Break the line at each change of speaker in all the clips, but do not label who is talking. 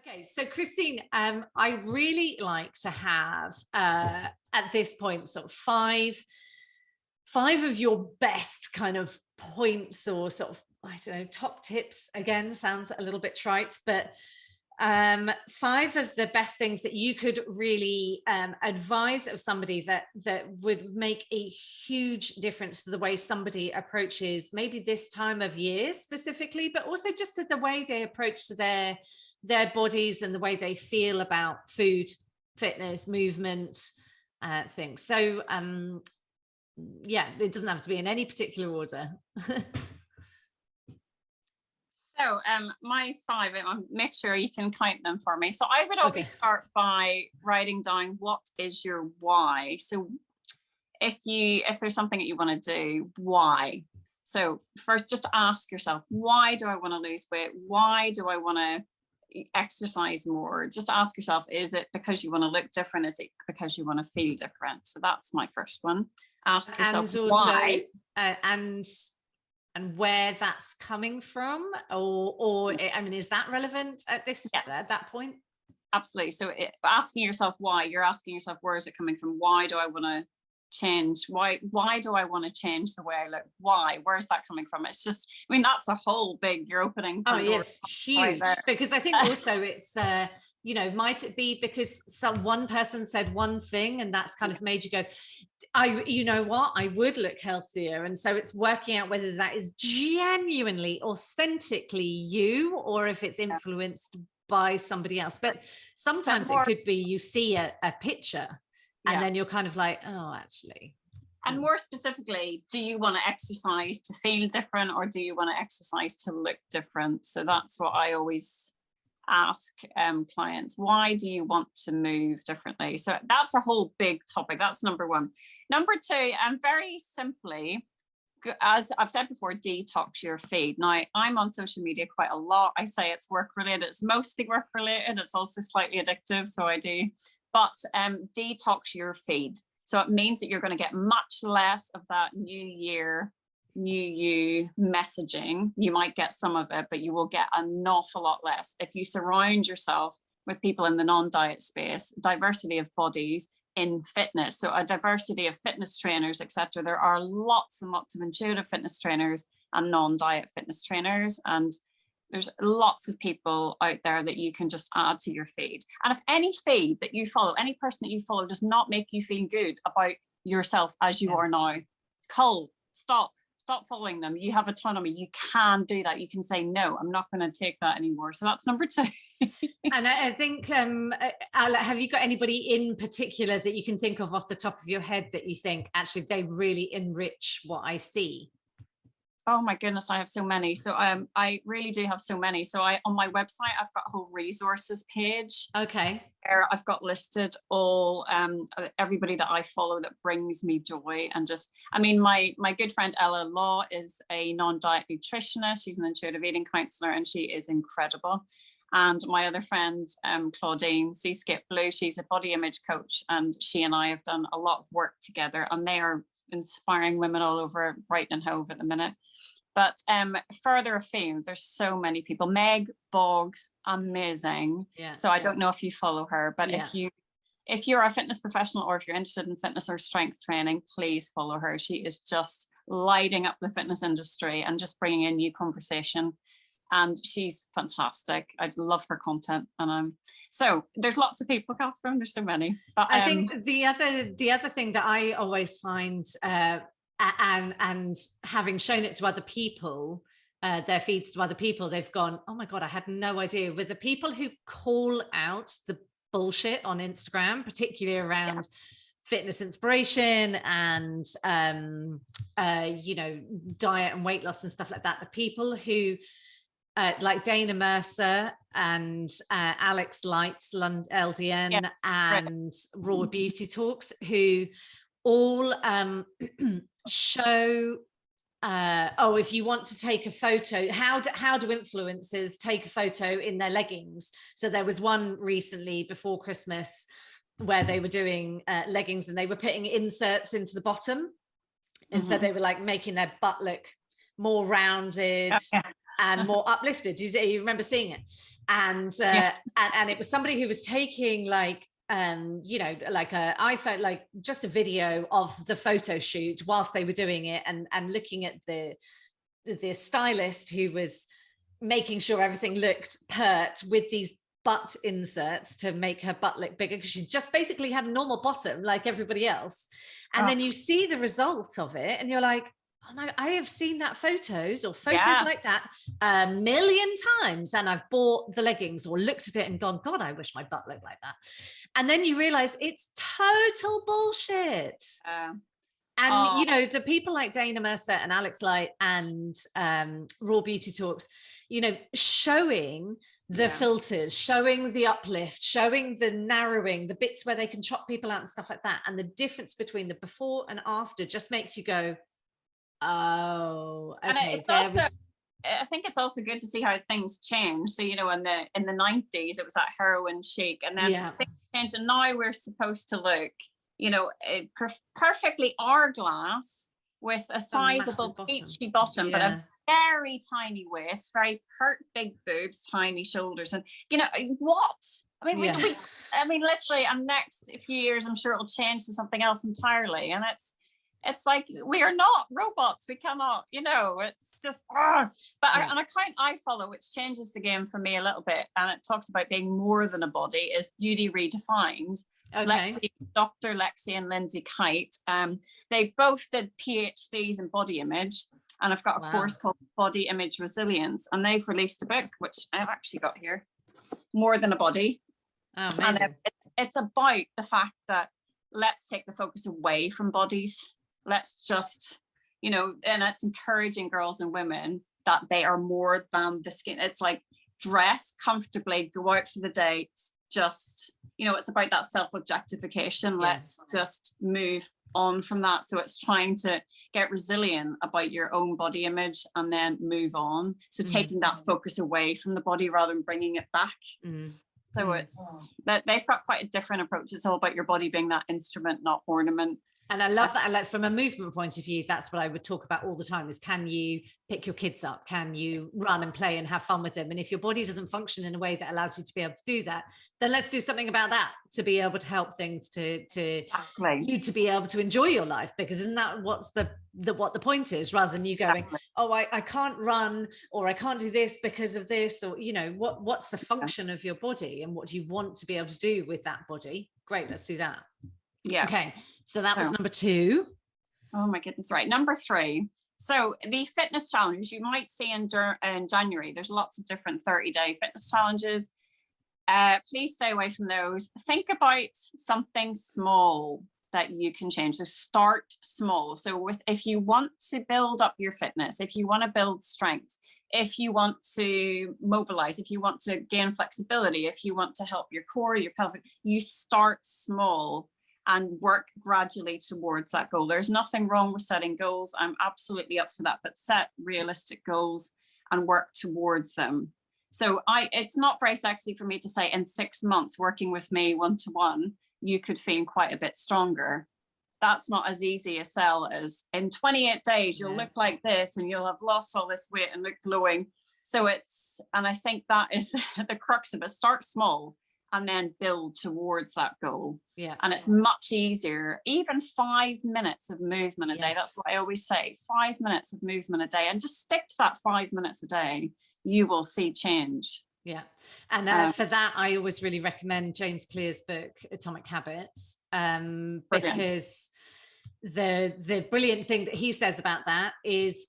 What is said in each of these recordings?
Okay, so Christine, I really like to have at this point sort of five of your best kind of points, or sort of, I don't know, top tips. Again, sounds a little bit trite, but five of the best things that you could really advise of somebody that would make a huge difference to the way somebody approaches maybe this time of year specifically, but also just to the way they approach to their bodies and the way they feel about food, fitness, movement, things. So yeah, it doesn't have to be in any particular order.
So my five, make sure you can count them for me. So I would always start by writing down what is your why. So if there's something that you want to do, why? So first, just ask yourself, why do I want to lose weight? Why do I want to exercise more? Just ask yourself, is it because you want to look different? Is it because you want to feel different? So that's my first one. Ask yourself why.
And where that's coming from, or I mean, is that relevant at that point?
Absolutely. So asking yourself why, you're asking yourself, where is it coming from? Why do I want to change? Why do I want to change the way I look? Why? Where is that coming from? It's just, I mean, that's a whole big, you're opening.
Oh yes, huge. Right, because I think also it's you know, might it be because one person said one thing and that's kind of made you go, you know what, I would look healthier. And so it's working out whether that is genuinely, authentically you, or if it's influenced by somebody else. But sometimes it could be you see a picture and then you're kind of like, oh, actually.
And more specifically, do you want to exercise to feel different, or do you want to exercise to look different? So that's what I always ask clients. Why do you want to move differently? So that's a whole big topic. That's number one. Number two, and very simply, as I've said before, detox your feed. Now, I'm on social media quite a lot. I say it's work related. It's mostly work related. It's also slightly addictive, so I do. But detox your feed. So it means that you're going to get much less of that new year, new you messaging. You might get some of it, but you will get an awful lot less if you surround yourself with people in the non-diet space, diversity of bodies in fitness. So a diversity of fitness trainers, etc. There are lots and lots of intuitive fitness trainers and non-diet fitness trainers, and there's lots of people out there that you can just add to your feed. And if any feed that you follow, any person that you follow does not make you feel good about yourself as you are now, cull, stop following them. You have autonomy. You can do that. You can say, no, I'm not going to take that anymore. So that's number two.
And I think, have you got anybody in particular that you can think of off the top of your head that you think actually they really enrich what I see?
Oh my goodness, I have so many. So I really do have so many. So on my website, I've got a whole resources page.
Okay.
Where I've got listed all everybody that I follow that brings me joy. And just, I mean, my good friend Ella Law is a non-diet nutritionist. She's an intuitive eating counselor and she is incredible. And my other friend, Claudine Seascape Blue, she's a body image coach, and she and I have done a lot of work together, and they are inspiring women all over Brighton and Hove at the minute. But further afield, there's so many people. Meg Boggs, amazing. Yeah. So I don't know if you follow her, but if you're a fitness professional, or if you're interested in fitness or strength training, please follow her. She is just lighting up the fitness industry and just bringing in new conversation. And she's fantastic. I love her content. And so there's lots of people, Catherine. There's so many. But
I think the other thing that I always find, and having shown it to other people, their feeds to other people, they've gone, oh my God, I had no idea. With the people who call out the bullshit on Instagram, particularly around fitness inspiration and you know, diet and weight loss and stuff like that, the people who like Dana Mercer and Alex Lights, LDN, and Raw Beauty Talks, who all show, if you want to take a photo, how do influencers take a photo in their leggings? So there was one recently before Christmas where they were doing leggings and they were putting inserts into the bottom. And so they were like making their butt look more rounded. and more uplifted. You remember seeing it? And and it was somebody who was taking like like a iPhone, like just a video of the photo shoot whilst they were doing it, and looking at the stylist who was making sure everything looked pert with these butt inserts to make her butt look bigger, because she just basically had a normal bottom like everybody else. And then you see the result of it and you're like, oh my, I have seen that photos like that a million times, and I've bought the leggings or looked at it and gone, God, I wish my butt looked like that. And then you realize it's total bullshit. And the people like Dana Mercer and Alex Light and Raw Beauty Talks, showing the filters, showing the uplift, showing the narrowing, the bits where they can chop people out and stuff like that, and the difference between the before and after just makes you go, oh, okay.
And it's also, I think it's also good to see how things change. So, in the 90s, it was that heroin chic, and then things changed, and now we're supposed to look, perfectly hourglass with a sizable peachy bottom, but a very tiny waist, very pert big boobs, tiny shoulders, and what? I mean, literally, and next few years, I'm sure it'll change to something else entirely, and it's like, we are not robots. We cannot, it's just, but an account I follow, which changes the game for me a little bit, and it talks about being more than a body, is Beauty Redefined. Okay. Dr. Lexi and Lindsay Kite. They both did PhDs in body image, and I've got a course called Body Image Resilience, and they've released a book, which I've actually got here, More Than a Body.
Oh, amazing.
And it's about the fact that let's take the focus away from bodies. Let's just, and it's encouraging girls and women that they are more than the skin. It's like, dress comfortably, go out for the day, just, it's about that self-objectification. Let's just move on from that. So it's trying to get resilient about your own body image and then move on. So taking that focus away from the body rather than bringing it back. So it's that they've got quite a different approach. It's all about your body being that instrument, not ornament.
And I love that. Like, from a movement point of view, that's what I would talk about all the time, is can you pick your kids up? Can you run and play and have fun with them? And if your body doesn't function in a way that allows you to be able to do that, then let's do something about that to be able to help things to you to be able to enjoy your life, because isn't that what's what the point is, rather than you going, oh, I can't run, or I can't do this because of this, or, what's the function of your body and what do you want to be able to do with that body? Great, let's do that.
Yeah.
Okay. So that was number 2.
Oh my goodness. Right. Number 3. So the fitness challenges you might see in January, there's lots of different 30-day fitness challenges. Please stay away from those. Think about something small that you can change. So start small. So if you want to build up your fitness, if you want to build strength, if you want to mobilize, if you want to gain flexibility, if you want to help your core, your pelvic, you start small and work gradually towards that goal. There's nothing wrong with setting goals. I'm absolutely up for that, but set realistic goals and work towards them. So it's not very sexy for me to say in 6 months working with me one-to-one, you could feel quite a bit stronger. That's not as easy a sell as in 28 days, you'll look like this and you'll have lost all this weight and look glowing. So and I think that is the crux of it. Start small and then build towards that goal. Yeah. And it's much easier. Even 5 minutes of movement a day. That's what I always say. 5 minutes of movement a day, and just stick to that 5 minutes a day. You will see change.
Yeah. And for that, I always really recommend James Clear's book, Atomic Habits, because the brilliant thing that he says about that is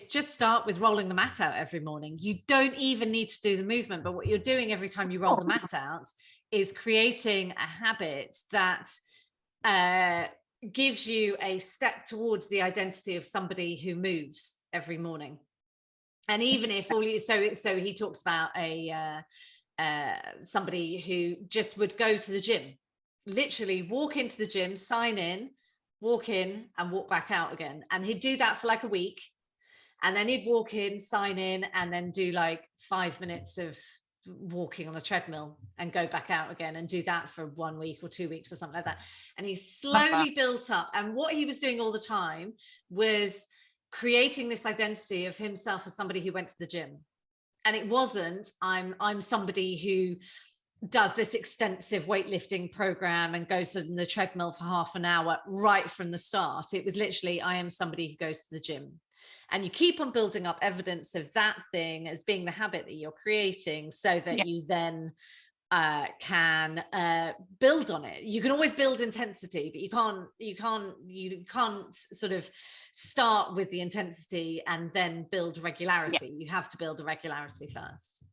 just start with rolling the mat out every morning. You don't even need to do the movement, but what you're doing every time you roll the mat out is creating a habit that gives you a step towards the identity of somebody who moves every morning. And even if so he talks about somebody who just would go to the gym, literally walk into the gym, sign in, walk in and walk back out again. And he'd do that for like a week. And then he'd walk in, sign in, and then do like 5 minutes of walking on the treadmill and go back out again and do that for 1 week or 2 weeks or something like that. And he slowly built up. And what he was doing all the time was creating this identity of himself as somebody who went to the gym. And it wasn't, I'm somebody who does this extensive weightlifting program and goes on the treadmill for half an hour right from the start. It was literally, I am somebody who goes to the gym. And you keep on building up evidence of that thing as being the habit that you're creating, so that you then can build on it. You can always build intensity, but you can't sort of start with the intensity and then build regularity. You have to build a regularity first.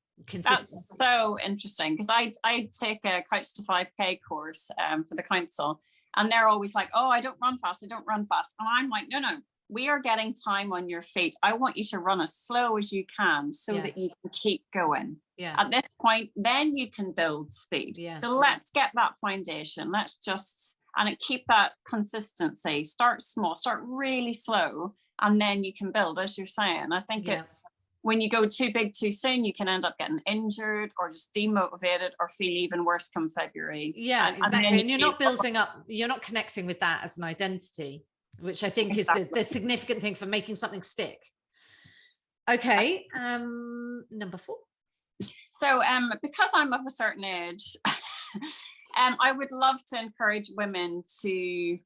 That's so interesting, because I take a Couch to 5K course for the council, and they're always like, oh, I don't run fast, and I'm like, no, we are getting time on your feet. I want you to run as slow as you can, so that you can keep going. At this point, then you can build speed. So let's get that foundation. Let's just keep that consistency. Start small, start really slow, and then you can build, as you're saying. I think it's when you go too big too soon, you can end up getting injured or just demotivated or feel even worse come February.
Exactly. And you're not building up, you're not connecting with that as an identity, which I think is the significant thing for making something stick. Okay. Number 4.
So because I'm of a certain age, I would love to encourage women to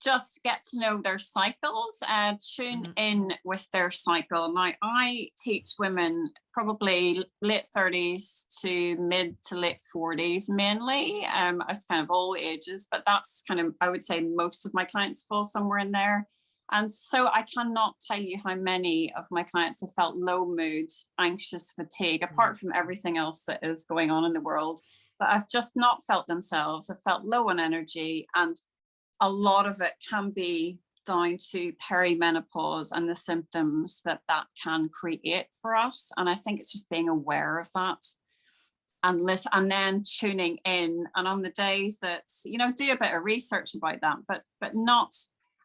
just get to know their cycles and tune in with their cycle. Now, I teach women probably late 30s to mid to late 40s mainly. It's kind of all ages, but that's kind of, I would say most of my clients fall somewhere in there. And so I cannot tell you how many of my clients have felt low mood, anxious, fatigue, apart from everything else that is going on in the world. But I've just not felt themselves. I've felt low on energy, and a lot of it can be down to perimenopause and the symptoms that can create for us. And I think it's just being aware of that and listen, and then tuning in. And on the days that, do a bit of research about that, but not,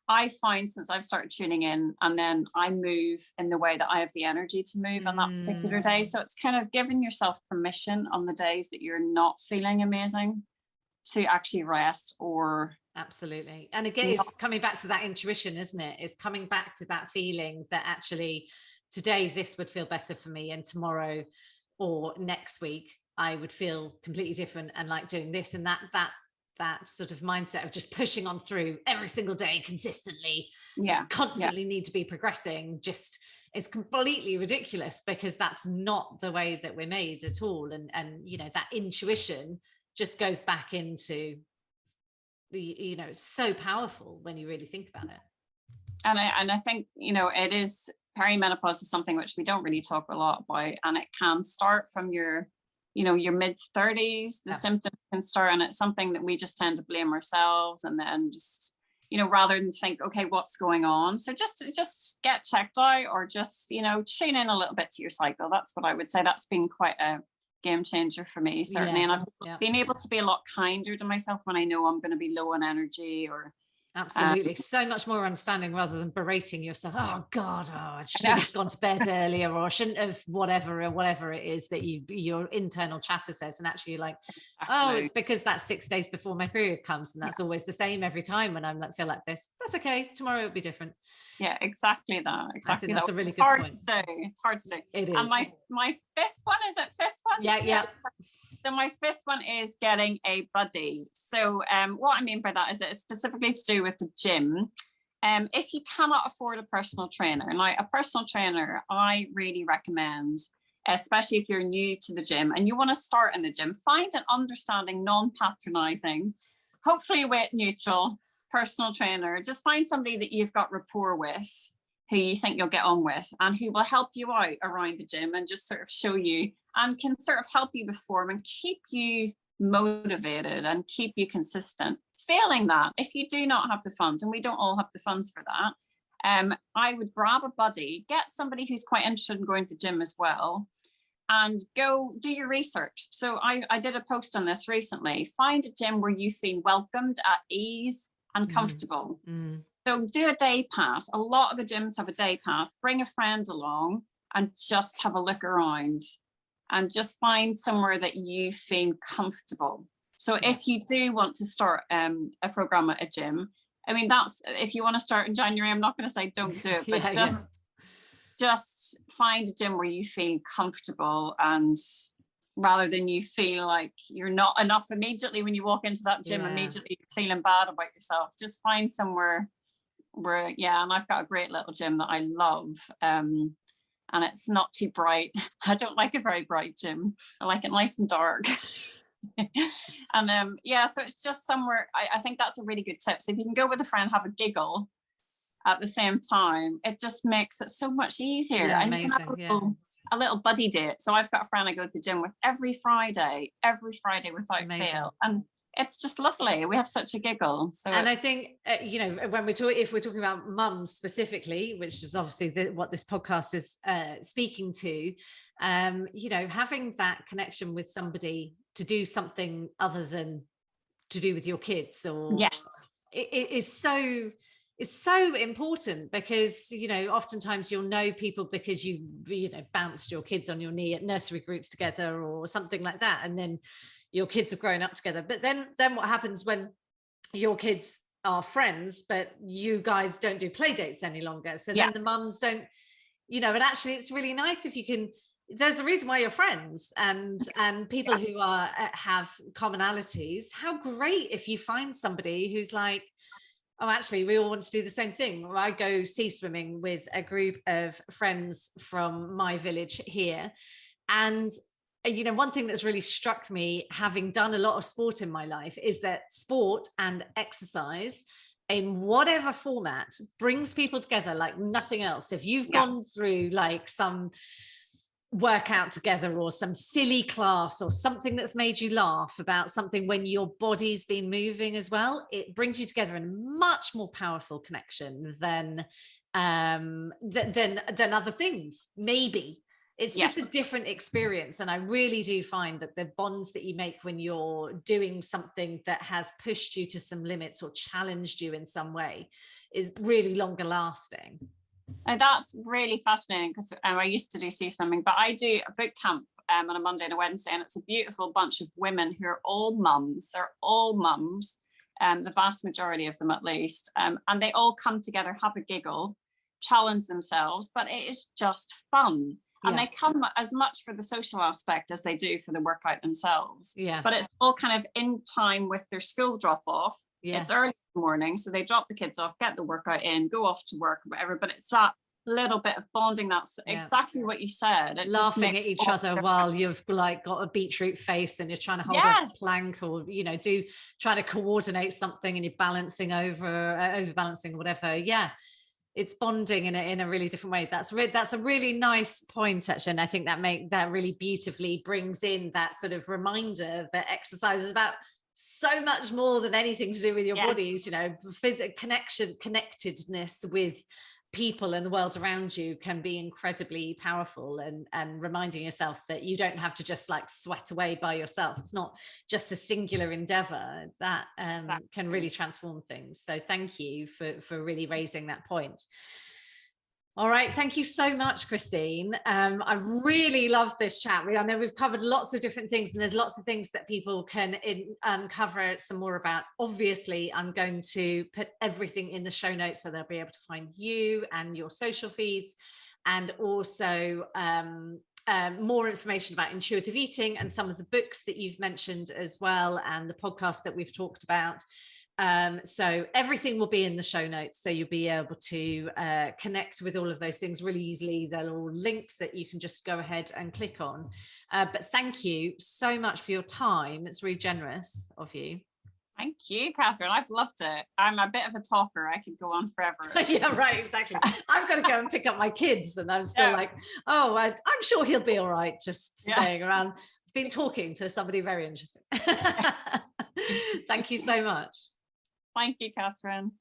I find since I've started tuning in, and then I move in the way that I have the energy to move on that particular day. So it's kind of giving yourself permission on the days that you're not feeling amazing to actually rest or...
Absolutely. And again, it's coming back to that intuition, isn't it? It's coming back to that feeling that actually today this would feel better for me, and tomorrow or next week I would feel completely different and like doing this, and that sort of mindset of just pushing on through every single day consistently, constantly need to be progressing, just is completely ridiculous, because that's not the way that we're made at all. And that intuition just goes back into it's so powerful when you really think about it.
And I think it is, perimenopause is something which we don't really talk a lot about, and it can start from your mid 30s. The symptoms can start, and it's something that we just tend to blame ourselves, and then just rather than think, okay, what's going on. So just get checked out, or just tune in a little bit to your cycle. That's what I would say. That's been quite a game changer for me, certainly. And I've been able to be a lot kinder to myself when I know I'm going to be low on energy, or
absolutely so much more understanding, rather than berating yourself. Oh God, I should have gone to bed earlier, or I shouldn't have, whatever it is that your internal chatter says. And actually you're like, oh, it's because that's 6 days before my period comes, and that's always the same every time when I'm like, feel like this. That's okay, tomorrow it'll be different.
Exactly that.
I think that's a really good point.
It's hard to do.
It is.
And my fifth one, is it fifth one?
Yeah.
So my fifth one is getting a buddy. So what I mean by that is that it's specifically to do with the gym. If you cannot afford a personal trainer, like a personal trainer, I really recommend, especially if you're new to the gym and you want to start in the gym, find an understanding, non-patronizing, hopefully weight neutral personal trainer. Just find somebody that you've got rapport with, who you think you'll get on with, and who will help you out around the gym and just sort of show you and can sort of help you with form and keep you motivated and keep you consistent. Failing that, if you do not have the funds, and we don't all have the funds for that, I would grab a buddy, get somebody who's quite interested in going to the gym as well, and go do your research. So I did a post on this recently. Find a gym where you feel welcomed, at ease and comfortable. So do a day pass. A lot of the gyms have a day pass. Bring a friend along and just have a look around, and just find somewhere that you feel comfortable. So if you do want to start a program at a gym, I mean, that's, if you want to start in January, I'm not going to say don't do it, but just find a gym where you feel comfortable, and rather than you feel like you're not enough immediately when you walk into that gym, immediately feeling bad about yourself. Just find somewhere where, and I've got a great little gym that I love. And it's not too bright. I don't like a very bright gym. I like it nice and dark. And so it's just somewhere, I think that's a really good tip. So if you can go with a friend, have a giggle at the same time, it just makes it so much easier.
Yeah,
and
amazing,
you can have a little buddy date. So I've got a friend I go to the gym with every Friday without fail, and it's just lovely. We have such a giggle. So,
and I think when if we're talking about mums specifically, which is obviously what this podcast is speaking to, having that connection with somebody to do something other than to do with your kids, or it is so important, because oftentimes you'll know people because you bounced your kids on your knee at nursery groups together or something like that, and then your kids have grown up together. But then what happens when your kids are friends but you guys don't do play dates any longer? So then the mums don't, and actually it's really nice if you can, there's a reason why you're friends, and people who have commonalities. How great if you find somebody who's like, oh, actually, we all want to do the same thing. Or I go sea swimming with a group of friends from my village here. And, one thing that's really struck me, having done a lot of sport in my life, is that sport and exercise in whatever format brings people together like nothing else. If you've gone through like some workout together or some silly class or something that's made you laugh about something when your body's been moving as well, it brings you together in a much more powerful connection than other things. Maybe it's just a different experience. And I really do find that the bonds that you make when you're doing something that has pushed you to some limits or challenged you in some way is really longer lasting.
And that's really fascinating, because I used to do sea swimming, but I do a boot camp on a Monday and a Wednesday, and it's a beautiful bunch of women who are all mums. They're all mums, the vast majority of them at least, and they all come together, have a giggle, challenge themselves, but it is just fun. And they come as much for the social aspect as they do for the workout themselves. But it's all kind of in time with their school drop off. It's early in the morning, so they drop the kids off, get the workout in, go off to work, whatever. But it's that little bit of bonding. That's exactly what you said. It
laughing at each other while you've like got a beetroot face and you're trying to hold a plank, or trying to coordinate something and you're balancing overbalancing, whatever. It's bonding in a really different way. That's a really nice point, actually. And I think that really beautifully brings in that sort of reminder that exercise is about so much more than anything to do with your bodies. Physical connectedness with people and the world around you can be incredibly powerful, and reminding yourself that you don't have to just like sweat away by yourself. It's not just a singular endeavor that can really transform things. So thank you for really raising that point. All right, thank you so much, Christine. I really love this chat. I know we've covered lots of different things, and there's lots of things that people can uncover some more about. Obviously, I'm going to put everything in the show notes so they'll be able to find you and your social feeds, and also more information about intuitive eating and some of the books that you've mentioned as well, and the podcast that we've talked about. So everything will be in the show notes, so you'll be able to connect with all of those things really easily. They're all links that you can just go ahead and click on. But thank you so much for your time. It's really generous of you.
Thank you, Catherine. I've loved it. I'm a bit of a talker. I could go on forever.
Yeah, right, exactly. I've got to go and pick up my kids, and I'm still like, oh, I'm sure he'll be all right just staying around. I've been talking to somebody very interesting. Thank you so much.
Thank you, Catherine.